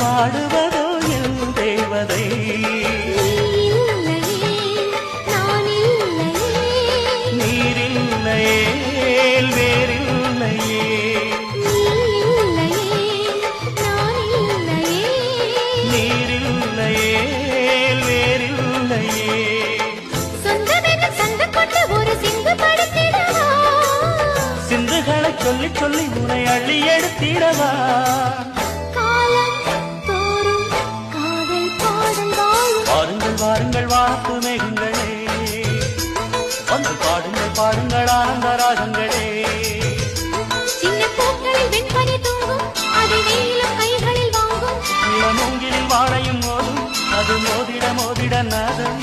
பாடுவதோ என் தேவதை. நீரில்லையே வேறில்லையே, நீரில்லையே வேறில்லையே. சிந்துகளை சொல்லி சொல்லி உனை அள்ளி எடுத்திடவா. வாருங்கள் வாருங்கள் வானத்து மேகங்களே, வந்து பாடுங்கள் பாடுங்கள் ஆனந்த ராகங்களே. சின்ன பூக்களில் வெண்பனி தூங்கும், அது வெயிலும் கைகளில் வாங்கும். மூங்கிலில் வாழையும் மோதும், அது மோதிட மோதிட நாதம்.